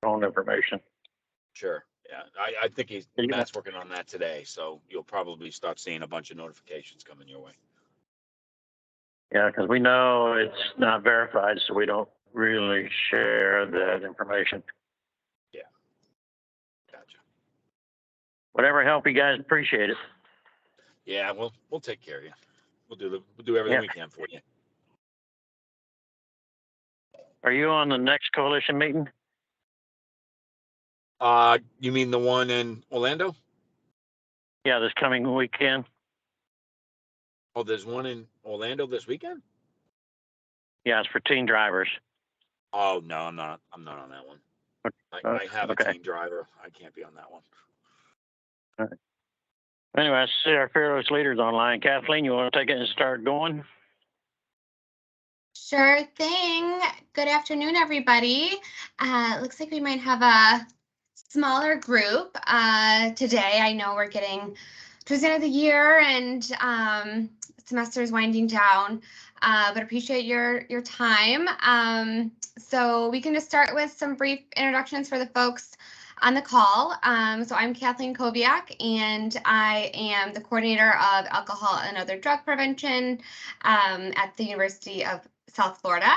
own information. Sure. Yeah, I think Matt's working on that today, so you'll probably start seeing a bunch of notifications coming your way. Yeah, because we know it's not verified, so we don't really share that information. Yeah. Gotcha. Whatever help you guys, appreciate it. Yeah, we'll take care of you. We'll do everything we can for you. Are you on the next coalition meeting? You mean the one in Orlando? Yeah, this coming weekend. Oh, there's one in Orlando this weekend? Yeah, it's for teen drivers. Oh no, I'm not on that one. I have a teen driver. I can't be on that one. All right. Anyway, I see our fearless leaders online. Kathleen, you want to take it and start going? Sure thing. Good afternoon, everybody. Looks like we might have a smaller group today. I know we're getting towards the end of the year and semester is winding down, but appreciate your time. So we can just start with some brief introductions for the folks on the call. So I'm Kathleen Koviak, and I am the coordinator of alcohol and other drug prevention at the University of South Florida,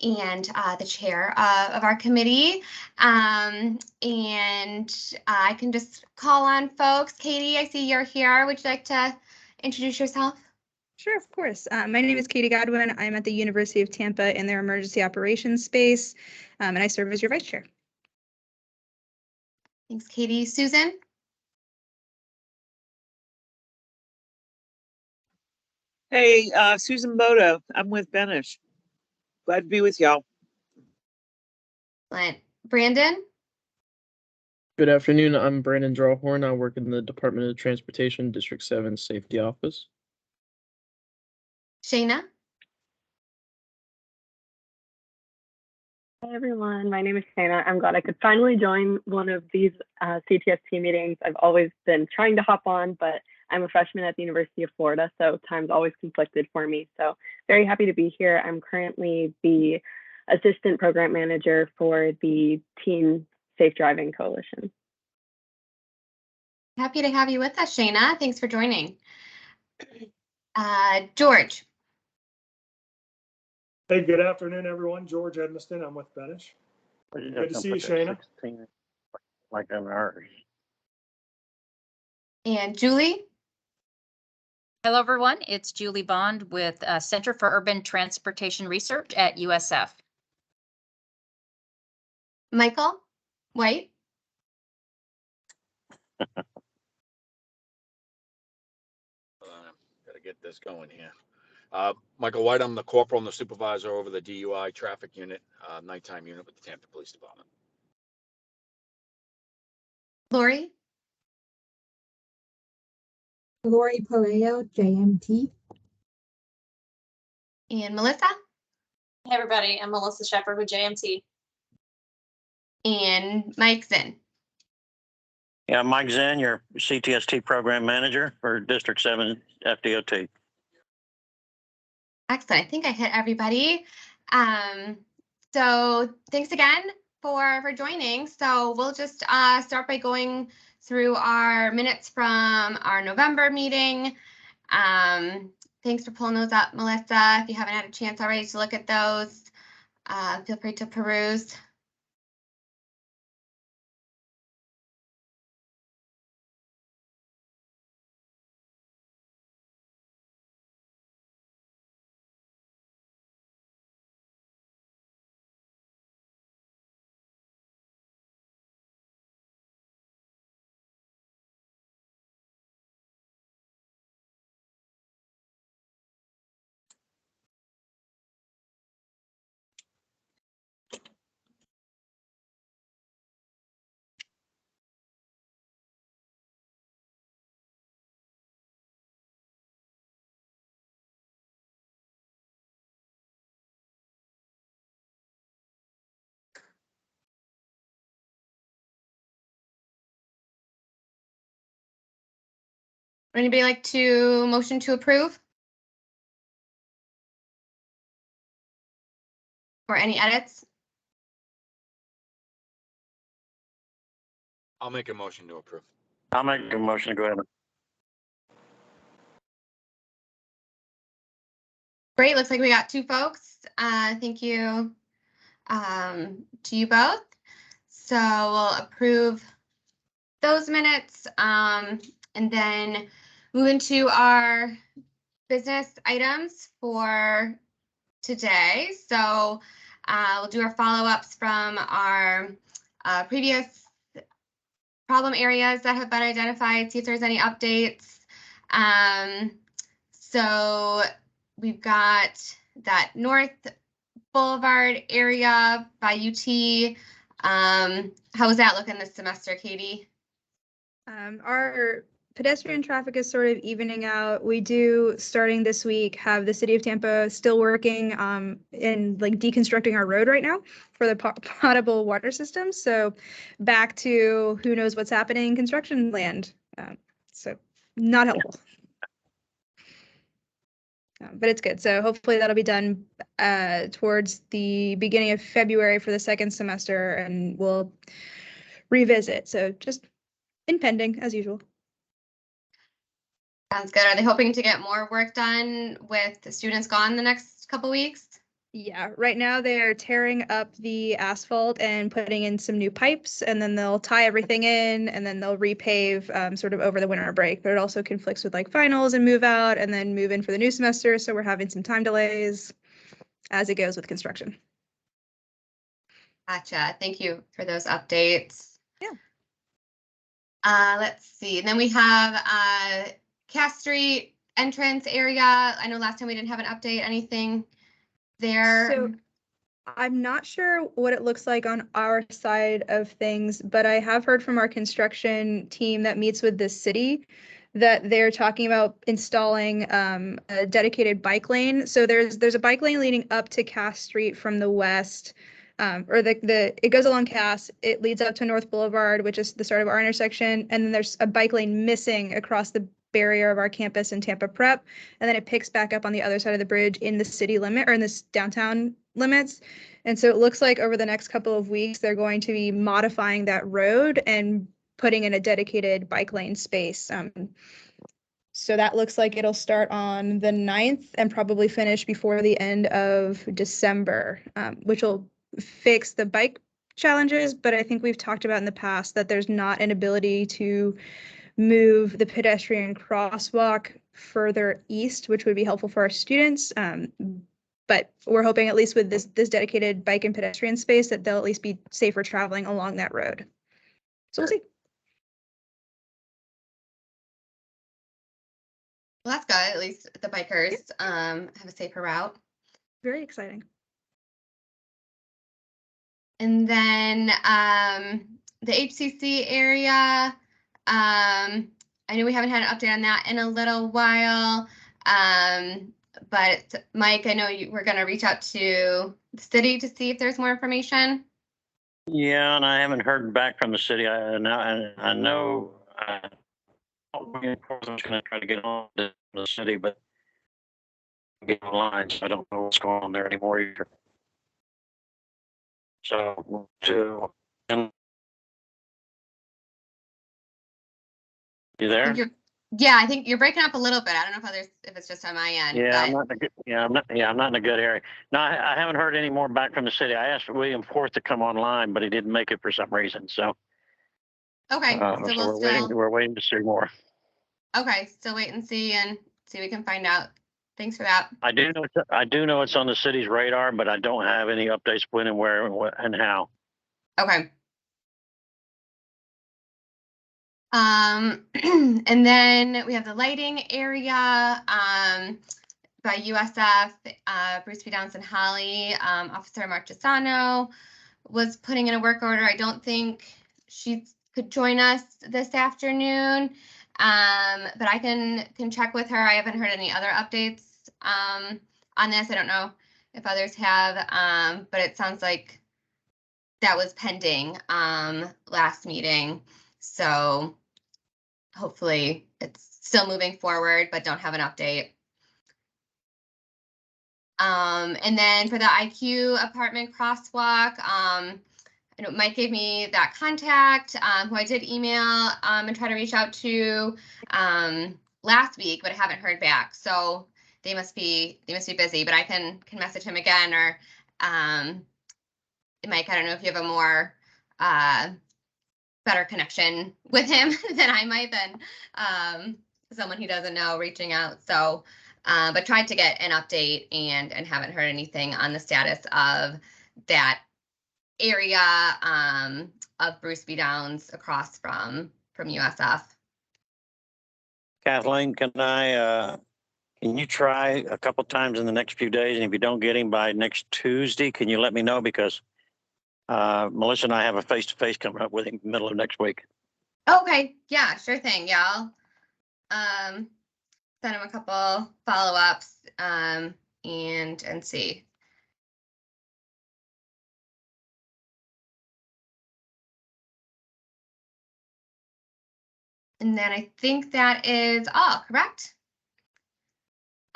and the chair of our committee. And I can just call on folks. Katie, I see you're here. Would you like to introduce yourself? Sure, of course. My name is Katie Godwin. I'm at the University of Tampa in their emergency operations space, and I serve as your vice chair. Thanks, Katie. Susan? Hey, Susan Bodo. I'm with Benish. Glad to be with y'all. Brandon? Good afternoon. I'm Brandon Drawhorn. I work in the Department of Transportation, District 7 Safety Office. Shayna? Hi, everyone. My name is Shayna. I'm glad I could finally join one of these CTST meetings. I've always been trying to hop on, but I'm a freshman at the University of Florida, so time's always conflicted for me. So very happy to be here. I'm currently the assistant program manager for the Teen Safe Driving Coalition. Happy to have you with us, Shayna. Thanks for joining. George? Hey, good afternoon, everyone. George Edmiston. I'm with Benish. Good to see you, Shayna. Like I'm ours. And Julie? Hello, everyone. It's Julie Bond with Center for Urban Transportation Research at USF. Michael White? Gotta get this going here. Michael White, I'm the corporal and the supervisor over the DUI traffic unit, nighttime unit with the Tampa Police Department. Lori? Lori Pareo, JMT. And Melissa? Hey, everybody. I'm Melissa Shepard with JMT. And Mike Zinn. Yeah, Mike Zinn, your CTST program manager for District 7 FDOT. Excellent. I think I hit everybody. So thanks again for joining. So we'll just start by going through our minutes from our November meeting. Thanks for pulling those up, Melissa. If you haven't had a chance already to look at those, feel free to peruse. Anybody like to motion to approve? Or any edits? I'll make a motion to approve. I'll make a motion to go ahead. Great, looks like we got 2 folks. Thank you to you both. So we'll approve those minutes and then move into our business items for today. So we'll do our follow-ups from our previous problem areas that have been identified, see if there's any updates. So we've got that North Boulevard area by UT. How was that looking this semester, Katie? Our pedestrian traffic is sort of evening out. We do, starting this week, have the city of Tampa still working in like deconstructing our road right now for the potable water system. So back to who knows what's happening in construction land. So not helpful. But it's good. So hopefully that'll be done towards the beginning of February for the second semester, and we'll revisit. So just impending as usual. Sounds good. Are they hoping to get more work done with the students gone the next couple weeks? Yeah, right now they're tearing up the asphalt and putting in some new pipes, and then they'll tie everything in, and then they'll repave sort of over the winter break. But it also conflicts with like finals and move out and then move in for the new semester. So we're having some time delays as it goes with construction. Gotcha. Thank you for those updates. Yeah. Let's see. And then we have Cass Street entrance area. I know last time we didn't have an update. Anything there? So I'm not sure what it looks like on our side of things, but I have heard from our construction team that meets with the city that they're talking about installing a dedicated bike lane. So there's a bike lane leading up to Cass Street from the west, or it goes along Cass. It leads up to North Boulevard, which is the start of our intersection, and then there's a bike lane missing across the barrier of our campus in Tampa Prep, and then it picks back up on the other side of the bridge in the city limit or in this downtown limits. And so it looks like over the next couple of weeks they're going to be modifying that road and putting in a dedicated bike lane space. So that looks like it'll start on the 9th and probably finish before the end of December, which will fix the bike challenges. But I think we've talked about in the past that there's not an ability to move the pedestrian crosswalk further east, which would be helpful for our students. But we're hoping, at least with this dedicated bike and pedestrian space, that they'll at least be safer traveling along that road. So we'll see. Well, that's good. At least the bikers have a safer route. Very exciting. And then the HCC area, I know we haven't had an update on that in a little while, but Mike, I know we're going to reach out to the city to see if there's more information. Yeah, and I haven't heard back from the city. I know I'm going to try to get on to the city, but get online, so I don't know what's going on there anymore either. So you there? Yeah, I think you're breaking up a little bit. I don't know if it's just on my end. Yeah, but... I'm not in a good area. No, I haven't heard any more back from the city. I asked William Forth to come online, but he didn't make it for some reason. So okay, so we're waiting to see more. Okay, still wait and see what we can find out. Thanks for that. I do know it's on the city's radar, but I don't have any updates when and where and how. Okay. And then we have the lighting area by USF, Bruce P. Downs and Holly. Officer Marchesano was putting in a work order. I don't think she could join us this afternoon, but I can check with her. I haven't heard any other updates on this. I don't know if others have, but it sounds like that was pending last meeting. So hopefully it's still moving forward, but don't have an update. And then for the IQ apartment crosswalk, I Mike gave me that contact, who I did email and try to reach out to last week, but I haven't heard back. So they must be busy. But I can message him again, or Mike, I don't know if you have a more better connection with him than I might, than someone he doesn't know reaching out. So, but tried to get an update and haven't heard anything on the status of that area of Bruce B. Downs across from USF. Kathleen, can you try a couple times in the next few days? And if you don't get him by next Tuesday, can you let me know? Because Melissa and I have a face-to-face coming up with him middle of next week. Okay, yeah, sure thing. Yeah, I'll send him a couple follow-ups and see. And then I think that is all, correct?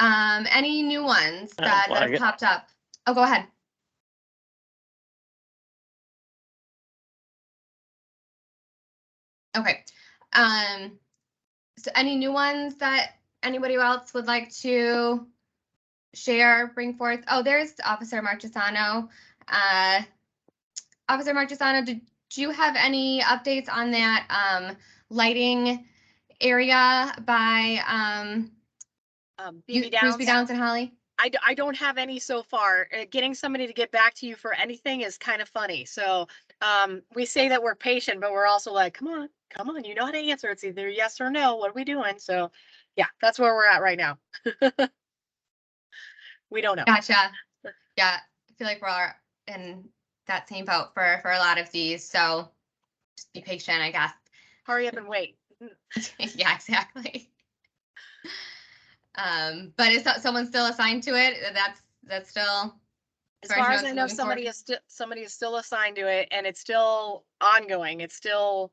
Any new ones that have popped up? Oh, go ahead. Okay. So any new ones that anybody else would like to share, bring forth? Oh, there's Officer Marchesano. Officer Marchesano, did you have any updates on that lighting area by BB Bruce B. Downs and Holly? I don't have any so far. Getting somebody to get back to you for anything is kind of funny. So we say that we're patient, but we're also like, come on, you know how to answer. It's either yes or no. What are we doing? So yeah, that's where we're at right now. We don't know. Gotcha. Yeah, I feel like we're all in that same boat for a lot of these. So just be patient, I guess. Hurry up and wait. Yeah, exactly. But is someone still assigned to it? That's still, as far as I know, somebody is still assigned to it, and it's still ongoing. It's still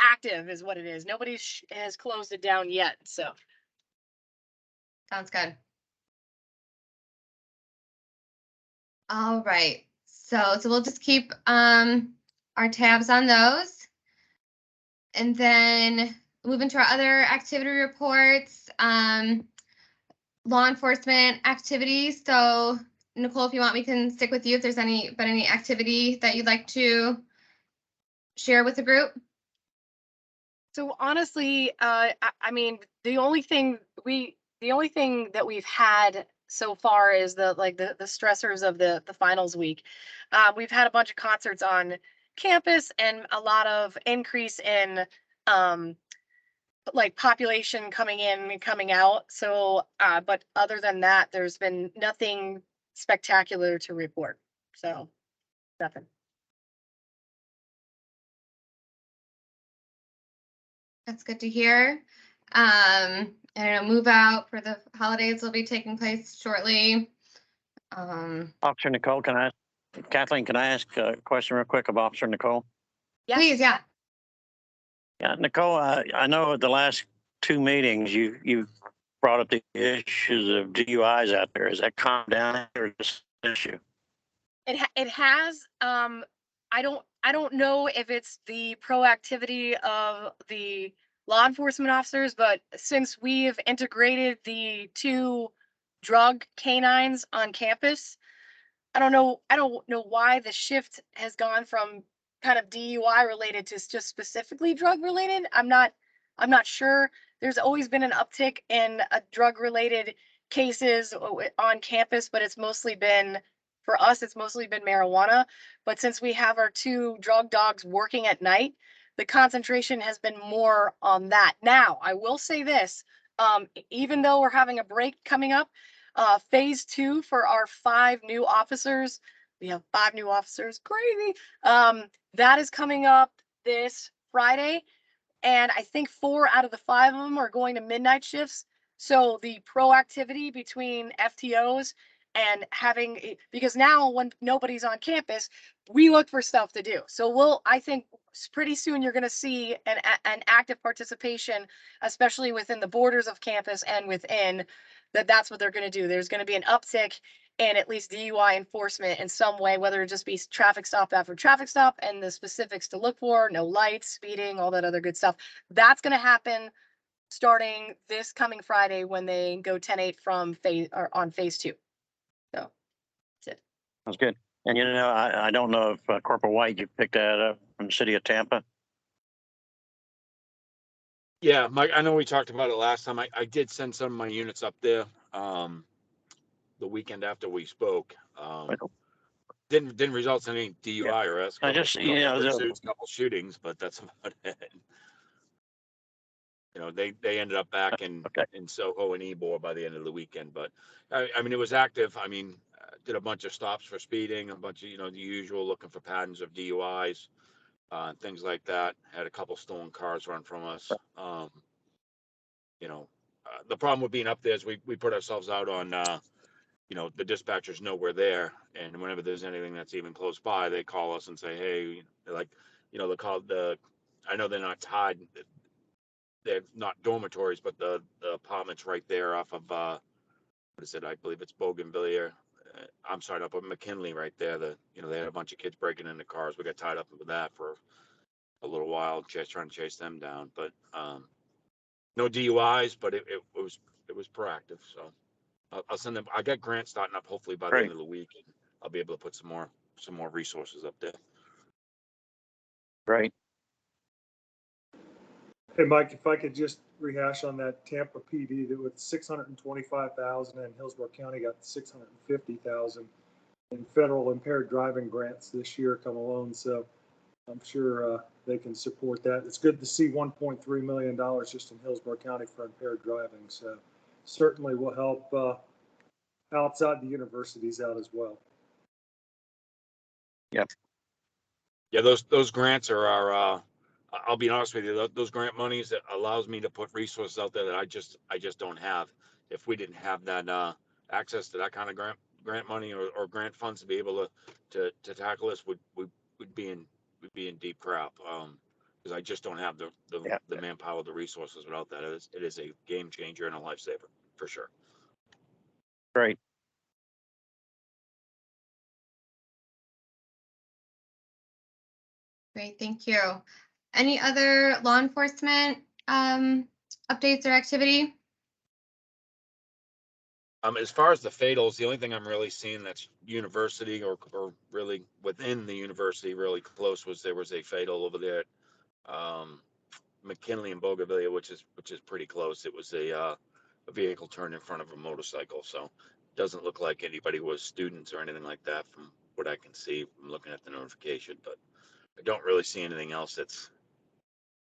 active, is what it is. Nobody has closed it down yet. So sounds good. All right. So we'll just keep our tabs on those, and then move into our other activity reports. Law enforcement activities. So Nicole, if you want, we can stick with you if there's any activity that you'd like to share with the group. So honestly, I mean, the only thing that we've had so far is the stressors of the finals week. We've had a bunch of concerts on campus and a lot of increase in like population coming in and coming out. So, but other than that, there's been nothing spectacular to report. So nothing. That's good to hear. I don't know, move out for the holidays will be taking place shortly. Officer Nicole, Kathleen, can I ask a question real quick of Officer Nicole? Yes. Please, yeah. Yeah, Nicole, I know at the last two meetings you brought up the issues of DUIs out there. Has that calmed down or this issue? It has. I don't know if it's the proactivity of the law enforcement officers, but since we've integrated the 2 drug canines on campus, I don't know why the shift has gone from kind of DUI related to just specifically drug related. I'm not sure. There's always been an uptick in drug related cases on campus, but it's mostly been, for us, it's mostly been marijuana. But since we have our 2 drug dogs working at night, the concentration has been more on that. Now, I will say this, even though we're having a break coming up, phase 2 for our 5 new officers, we have 5 new officers, crazy. That is coming up this Friday. And I think 4 out of the 5 of them are going to midnight shifts. So the proactivity between FTOs and having, because now when nobody's on campus, we look for stuff to do. So I think pretty soon you're going to see an active participation, especially within the borders of campus and within that's what they're going to do. There's going to be an uptick and at least DUI enforcement in some way, whether it just be traffic stop after traffic stop and the specifics to look for, no lights, speeding, all that other good stuff. That's going to happen starting this coming Friday when they go 10-8 from phase or on phase 2. So that's it. That's good. And you know, I don't know if Corporal White, you picked that up from the city of Tampa. Yeah, Mike, I know we talked about it last time. I did send some of my units up there the weekend after we spoke. Didn't result in any DUI or I just, you know, a couple shootings, but that's about it. You know, they ended up back in Soho and Ybor by the end of the weekend. But I mean, it was active. I mean, did a bunch of stops for speeding, a bunch of, you know, the usual looking for patterns of DUIs, things like that. Had a couple stolen cars run from us. You know, the problem with being up there is we put ourselves out on, you know, the dispatchers know we're there, and whenever there's anything that's even close by, they call us and say, hey, like, you know, they call I know they're not tied, they're not dormitories, but the apartments right there off of, what is it? I believe it's Bougainvillea. I'm sorry, up on McKinley right there. You know, they had a bunch of kids breaking into cars. We got tied up with that for a little while, trying to chase them down. But no DUIs, but it was proactive. So I'll send them. I got grants starting up hopefully by the end of the week, and I'll be able to put some more resources up there. Right. Hey, Mike, if I could just rehash on that Tampa PD, that with 625,000 and Hillsborough County got 650,000 in federal impaired driving grants this year come along. So I'm sure they can support that. It's good to see $1.3 million just in Hillsborough County for impaired driving. So certainly will help outside the universities out as well. Yep. Yeah, those grants are our. I'll be honest with you. Those grant monies that allows me to put resources out there that I just don't have. If we didn't have that access to that kind of grant money or grant funds to be able to tackle this, would be in deep crap. Because I just don't have the manpower, the resources without that. It is a game changer and a lifesaver for sure. Great. Great, thank you. Any other law enforcement updates or activity? As far as the fatals, the only thing I'm really seeing that's university or really within the university really close was there was a fatal over there at McKinley and Bougainvillea, which is pretty close. It was a vehicle turned in front of a motorcycle, so it doesn't look like anybody was students or anything like that from what I can see from looking at the notification. But I don't really see anything else that's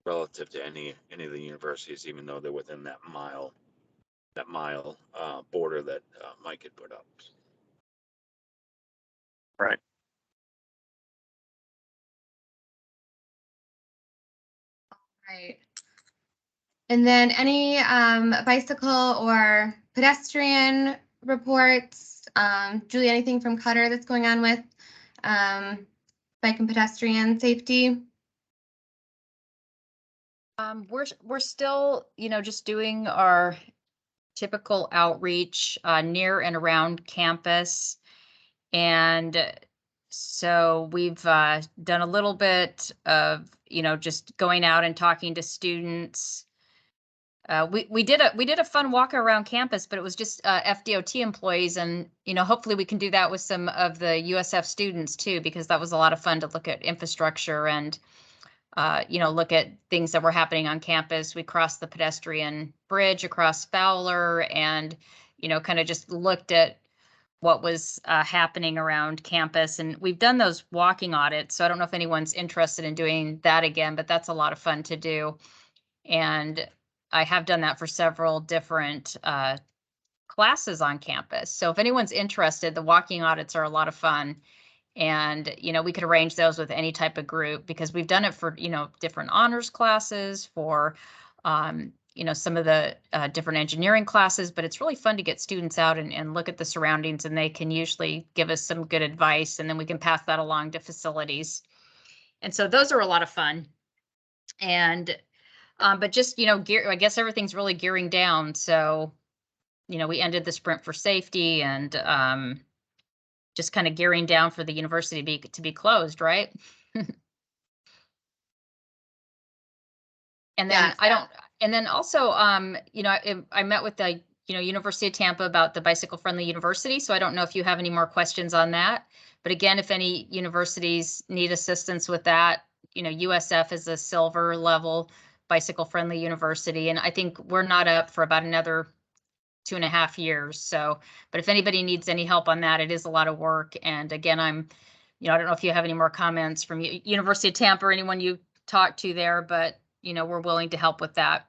relative to any of the universities, even though they're within that mile border that Mike had put up. Right. Right. And then any bicycle or pedestrian reports? Julie, anything from Cutter that's going on with bike and pedestrian safety? We're still, you know, just doing our typical outreach near and around campus. And so we've done a little bit of, you know, just going out and talking to students. We did a fun walk around campus, but it was just FDOT employees, and you know, hopefully we can do that with some of the USF students too, because that was a lot of fun to look at infrastructure and you know, look at things that were happening on campus. We crossed the pedestrian bridge across Fowler, and you know, kind of just looked at what was happening around campus. And we've done those walking audits, so I don't know if anyone's interested in doing that again, but that's a lot of fun to do. And I have done that for several different classes on campus. So if anyone's interested, the walking audits are a lot of fun. And, you know, we could arrange those with any type of group, because we've done it for, you know, different honors classes, for, you know, some of the different engineering classes, but it's really fun to get students out and look at the surroundings, and they can usually give us some good advice, and then we can pass that along to facilities. And so those are a lot of fun. And, but just, you know, I guess everything's really gearing down. So, you know, we ended the sprint for safety, and just kind of gearing down for the university to be closed, right? And then Yes. and then also, you know, I met with the, you know, University of Tampa about the bicycle friendly university. So I don't know if you have any more questions on that. But again, if any universities need assistance with that, you know, USF is a silver level bicycle friendly university. And I think we're not up for about another 2.5 years. So, but if anybody needs any help on that, it is a lot of work. And again, you know, I don't know if you have any more comments from University of Tampa or anyone you talked to there, but you know, we're willing to help with that.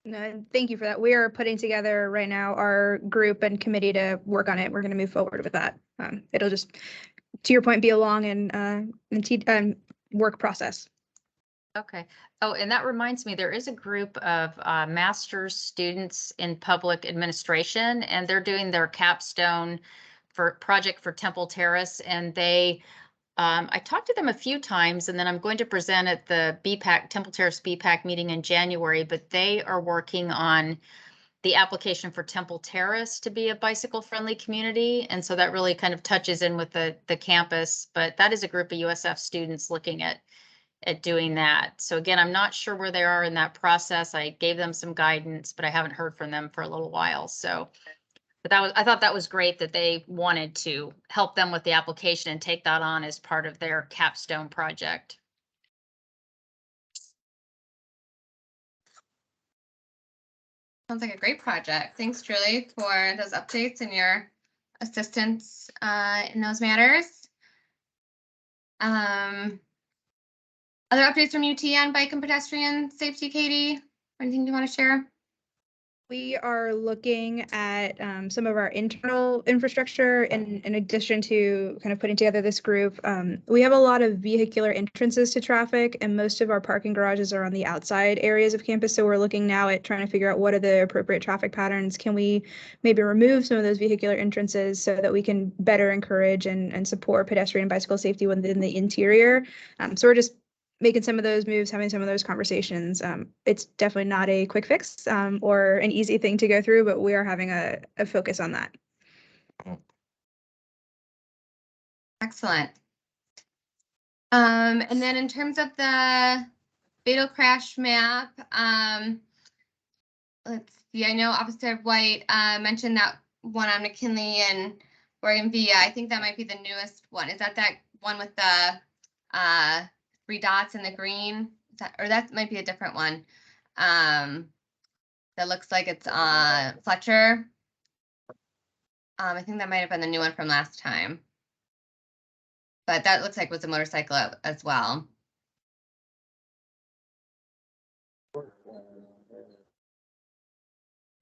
No, thank you for that. We are putting together right now our group and committee to work on it. We're going to move forward with that. It'll just, to your point, be a long and work process. Okay. Oh, and that reminds me, there is a group of master's students in public administration, and they're doing their capstone project for Temple Terrace, and they I talked to them a few times, and then I'm going to present at the BPAC, Temple Terrace BPAC meeting in January, but they are working on the application for Temple Terrace to be a bicycle friendly community. And so that really kind of touches in with the campus, but that is a group of USF students looking at doing that. So again, I'm not sure where they are in that process. I gave them some guidance, but I haven't heard from them for a little while. So but I thought that was great that they wanted to help them with the application and take that on as part of their capstone project. Sounds like a great project. Thanks, Julie, for those updates and your assistance in those matters. Other updates from UT on bike and pedestrian safety, Katie? Anything you want to share? We are looking at some of our internal infrastructure in addition to kind of putting together this group. We have a lot of vehicular entrances to traffic, and most of our parking garages are on the outside areas of campus. So we're looking now at trying to figure out what are the appropriate traffic patterns. Can we maybe remove some of those vehicular entrances so that we can better encourage and support pedestrian and bicycle safety within the interior? So we're just making some of those moves, having some of those conversations. It's definitely not a quick fix or an easy thing to go through, but we are having a focus on that. Excellent. And then in terms of the fatal crash map, let's see, I know Officer White mentioned that one on McKinley and Oregon Via. I think that might be the newest one. Is that one with the 3 dots in the green? Or that might be a different one. That looks like it's Fletcher. I think that might have been the new one from last time. But that looks like it was a motorcycle as well.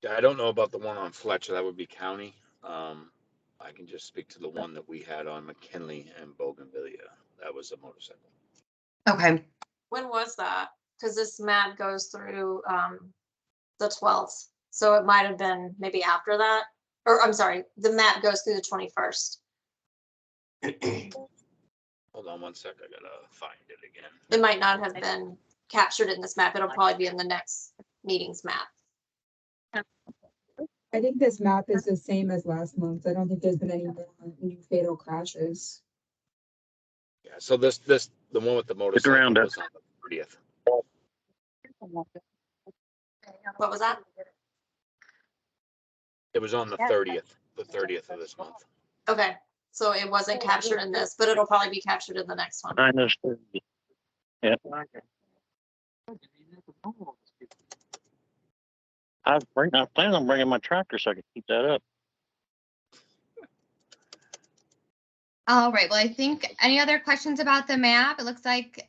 Yeah, I don't know about the one on Fletcher. That would be county. I can just speak to the one that we had on McKinley and Bougainvillea. That was a motorcycle. Okay. When was that? Because this map goes through the 12th. So it might have been maybe after that. Or I'm sorry, the map goes through the 21st. Hold on one sec. I gotta find it again. It might not have been captured in this map. It'll probably be in the next meeting's map. I think this map is the same as last month. I don't think there's been any new fatal crashes. Yeah, so the one with the motorcycle was on the 30th. What was that? It was on the 30th of this month. Okay, so it wasn't captured in this, but it'll probably be captured in the next one. I understand. Yeah. I plan on bringing my tractor so I can keep that up. All right. Well, I think any other questions about the map? It looks like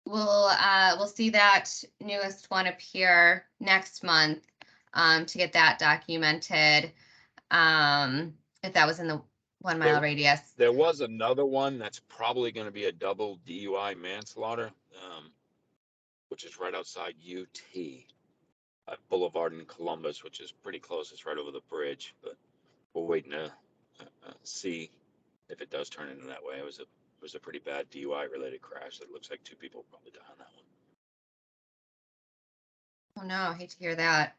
we'll see that newest one appear next month to get that documented. If that was in the 1 mile radius. There was another one that's probably going to be a double DUI manslaughter, which is right outside UT Boulevard in Columbus, which is pretty close. It's right over the bridge, but we're waiting to see if it does turn into that way. It was a pretty bad DUI related crash. That looks like 2 people probably died on that one. Oh no, I hate to hear that.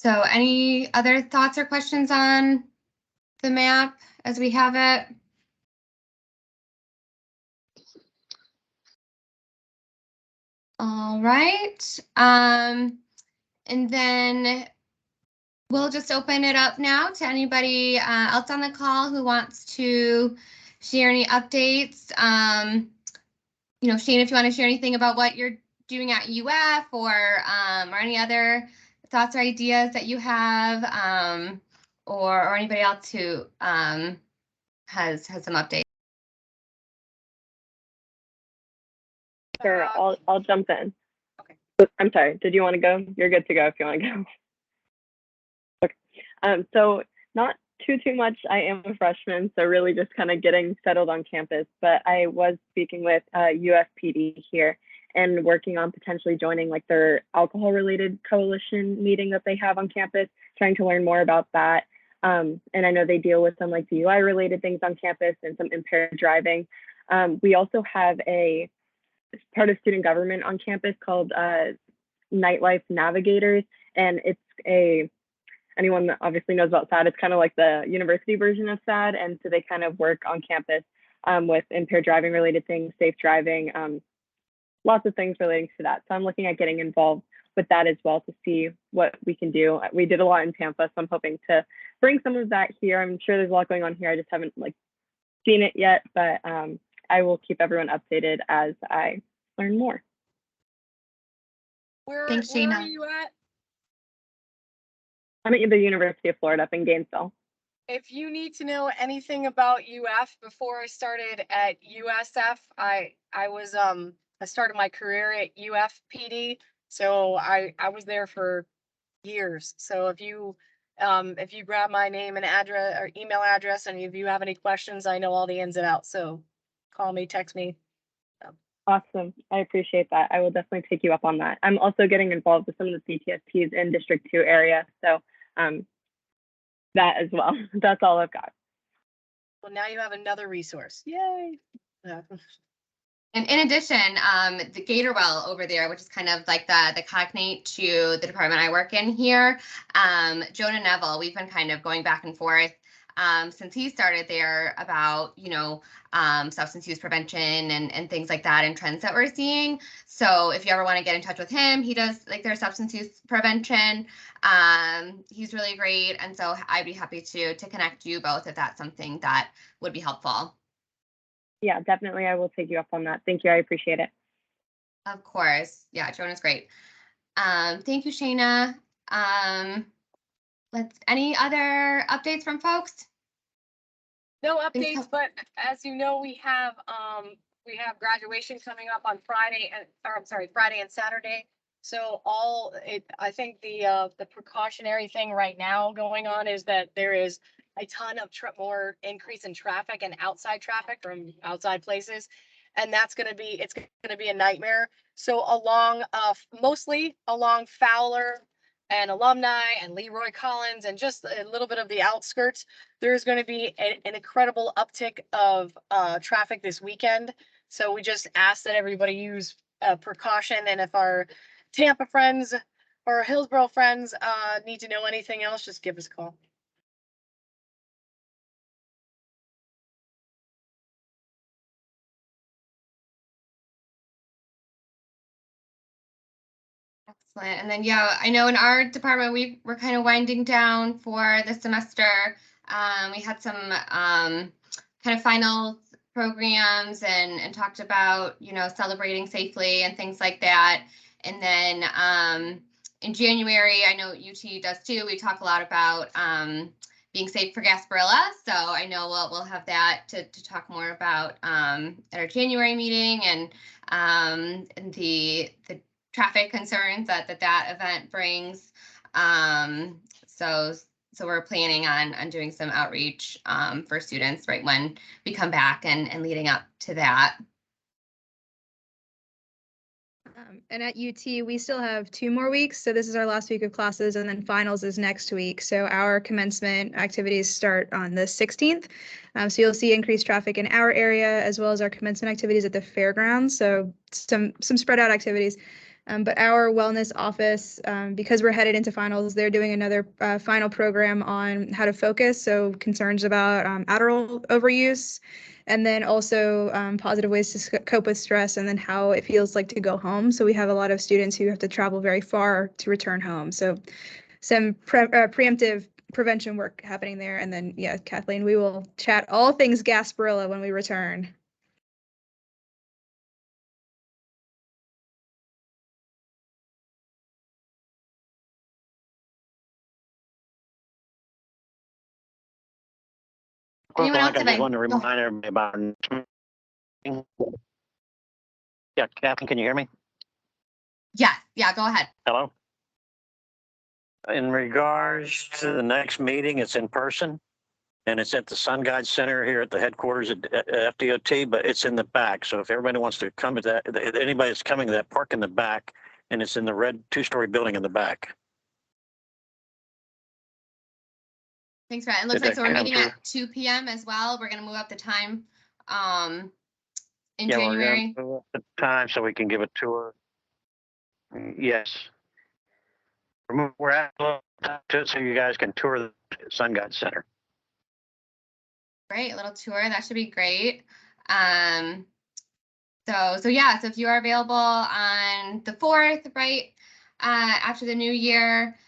So any other thoughts or questions on the map as we have it? All right. And then we'll just open it up now to anybody else on the call who wants to share any updates. You know, Shane, if you want to share anything about what you're doing at UF or any other thoughts or ideas that you have, or anybody else who has some updates. Sure, I'll jump in. Okay. I'm sorry. Did you want to go? You're good to go if you want to go. Okay. So not too much. I am a freshman, so really just kind of getting settled on campus. But I was speaking with UFPD here and working on potentially joining like their alcohol-related coalition meeting that they have on campus, trying to learn more about that. And I know they deal with some like DUI-related things on campus and some impaired driving. We also have a part of student government on campus called Nightlife Navigators, and it's anyone that obviously knows about SAD, it's kind of like the university version of SAD, and so they kind of work on campus with impaired driving related things, safe driving, lots of things relating to that. So I'm looking at getting involved with that as well to see what we can do. We did a lot in Tampa, so I'm hoping to bring some of that here. I'm sure there's a lot going on here. I just haven't like seen it yet, but I will keep everyone updated as I learn more. Thanks, Where Shayna. are you at? I'm at the University of Florida up in Gainesville. If you need to know anything about UF, before I started at USF, I started my career at UFPD, so I was there for years. So if you grab my name and address or email address, and if you have any questions, I know all the ins and outs. So call me, text me. Awesome. I appreciate that. I will definitely take you up on that. I'm also getting involved with some of the CTSTs in District 2 area. So that as well. That's all I've got. Well, now you have another resource. Yay. And in addition, the Gatorwell over there, which is kind of like the cognate to the department I work in here, Jonah Neville, we've been kind of going back and forth since he started there about, you know, substance use prevention and things like that and trends that we're seeing. So if you ever want to get in touch with him, he does like their substance use prevention. He's really great. And so I'd be happy to connect you both if that's something that would be helpful. Yeah, definitely. I will take you up on that. Thank you. I appreciate it. Of course. Yeah, Jonah's great. Thank you, Shayna. Any other updates from folks? No updates, but as you know, we have graduation coming up on Friday and Saturday. So I think the precautionary thing right now going on is that there is a ton of more increase in traffic and outside traffic from outside places. And it's going to be a nightmare. So mostly along Fowler and Alumni and Leroy Collins and just a little bit of the outskirts, there's going to be an incredible uptick of traffic this weekend. So we just ask that everybody use precaution. And if our Tampa friends or Hillsborough friends need to know anything else, just give us a call. Excellent. And then, yeah, I know in our department, we're kind of winding down for the semester. We had some kind of final programs and talked about, you know, celebrating safely and things like that. And then in January, I know UT does too. We talk a lot about being safe for Gasparilla. So I know we'll have that to talk more about at our January meeting and the traffic concerns that event brings. So we're planning on doing some outreach for students right when we come back and leading up to that. And at UT, we still have 2 more weeks. So this is our last week of classes, and then finals is next week. So our commencement activities start on the 16th. So you'll see increased traffic in our area, as well as our commencement activities at the fairgrounds. So some spread out activities. But our wellness office, because we're headed into finals, they're doing another final program on how to focus. So concerns about Adderall overuse, and then also positive ways to cope with stress, and then how it feels like to go home. So we have a lot of students who have to travel very far to return home. So some preemptive prevention work happening there. And then, yeah, Kathleen, we will chat all things Gasparilla when we return. Anyone else I have just any- want to remind everybody about our next meeting. Yeah, Catherine, can you hear me? Yeah, go ahead. Hello? In regards to the next meeting, it's in person, and it's at the Sun Guide Center here at the headquarters at FDOT, but it's in the back. So if everybody wants to come to that, anybody that's coming to that, park in the back, and it's in the red two-story building in the back. Thanks, Brett. It looks Did like that so we're come meeting through? at 2 p.m. as well. We're gonna move up the time in Yeah, January. we're gonna move up the time so we can give a tour. Yes. We're at to so you guys can tour the Sun God Center. Great, a little tour. That should be great. So yeah, so if you are available on the 4th, right, after the new year,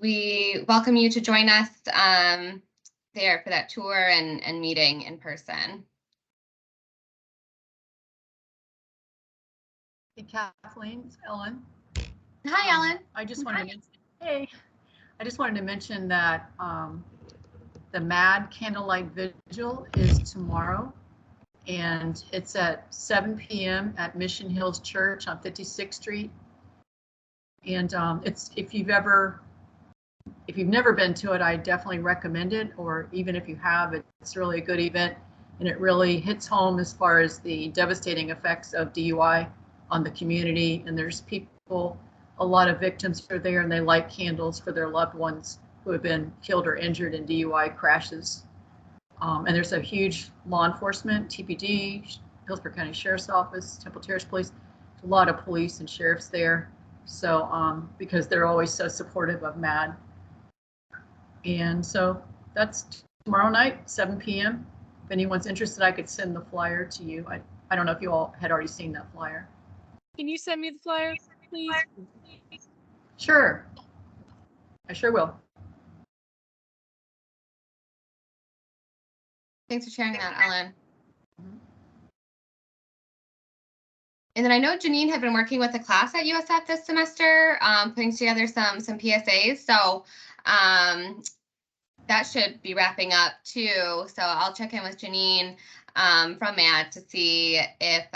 we welcome you to join us there for that tour and meeting in person. Hey, Kathleen, it's Ellen. Hi, Ellen. I just wanted to, hey, I just wanted to mention that the MAD Candlelight Vigil is tomorrow, and it's at 7 p.m. at Mission Hills Church on 56th Street. And it's if you've never been to it, I definitely recommend it. Or even if you have, it's really a good event, and it really hits home as far as the devastating effects of DUI on the community. And there's people, a lot of victims are there, and they light candles for their loved ones who have been killed or injured in DUI crashes. And there's a huge law enforcement, TPD, Hillsborough County Sheriff's Office, Temple Terrace Police, a lot of police and sheriffs there. So because they're always so supportive of MAD. And so that's tomorrow night, 7 p.m. If anyone's interested, I could send the flyer to you. I don't know if you all had already seen that flyer. Can you send me the flyer, please? Sure. I sure will. Thanks for sharing that, Ellen. And then I know Janine had been working with a class at USF this semester, putting together some PSAs. So that should be wrapping up too. So I'll check in with Janine from MAD to see if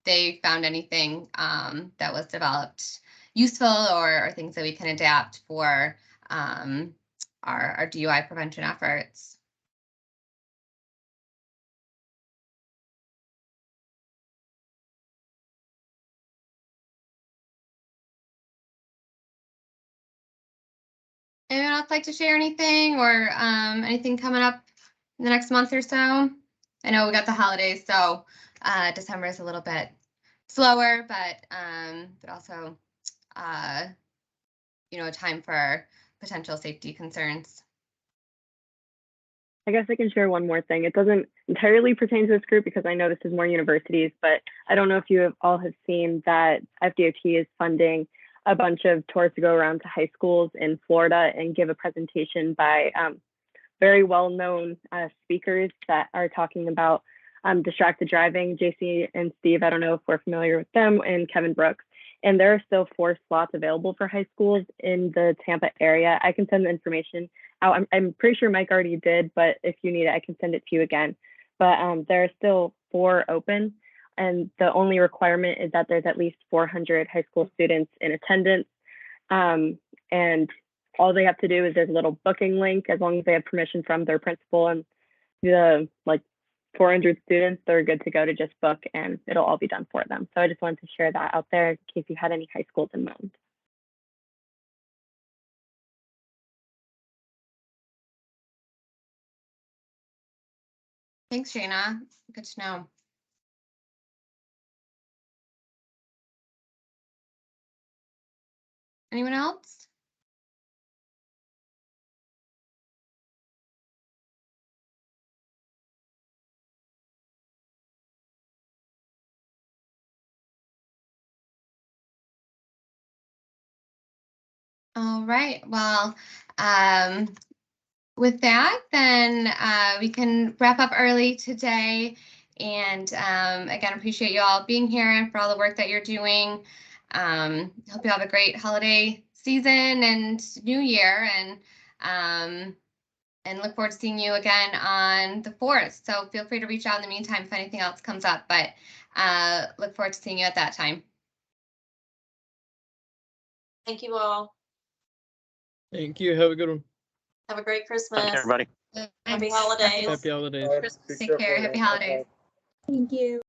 they found anything that was developed useful or things that we can adapt for our DUI prevention efforts. Anyone else like to share anything or anything coming up in the next month or so? I know we got the holidays, so December is a little bit slower, but also a time for potential safety concerns. I guess I can share one more thing. It doesn't entirely pertain to this group because I know this is more universities, but I don't know if you all have seen that FDOT is funding a bunch of tours to go around to high schools in Florida and give a presentation by very well-known speakers that are talking about distracted driving. JC and Steve, I don't know if we're familiar with them, and Kevin Brooks. And there are still 4 slots available for high schools in the Tampa area. I can send the information out. I'm pretty sure Mike already did, but if you need it, I can send it to you again. But there are still 4 open. And the only requirement is that there's at least 400 high school students in attendance. And all they have to do is there's a little booking link. As long as they have permission from their principal and the 400 students, they're good to go to just book, and it'll all be done for them. So I just wanted to share that out there in case you had any high schools in mind. Thanks, Jana. Good to know. Anyone else? All right, well, with that, then we can wrap up early today. And again, appreciate you all being here and for all the work that you're doing. Hope you have a great holiday season and new year, and look forward to seeing you again on the 4th. So feel free to reach out in the meantime if anything else comes up, but look forward to seeing you at that time. Thank you all. Thank you. Have a good one. Have a great Christmas. Thanks, everybody. Happy holidays. Happy holidays. Take care. Happy holidays. Thank you.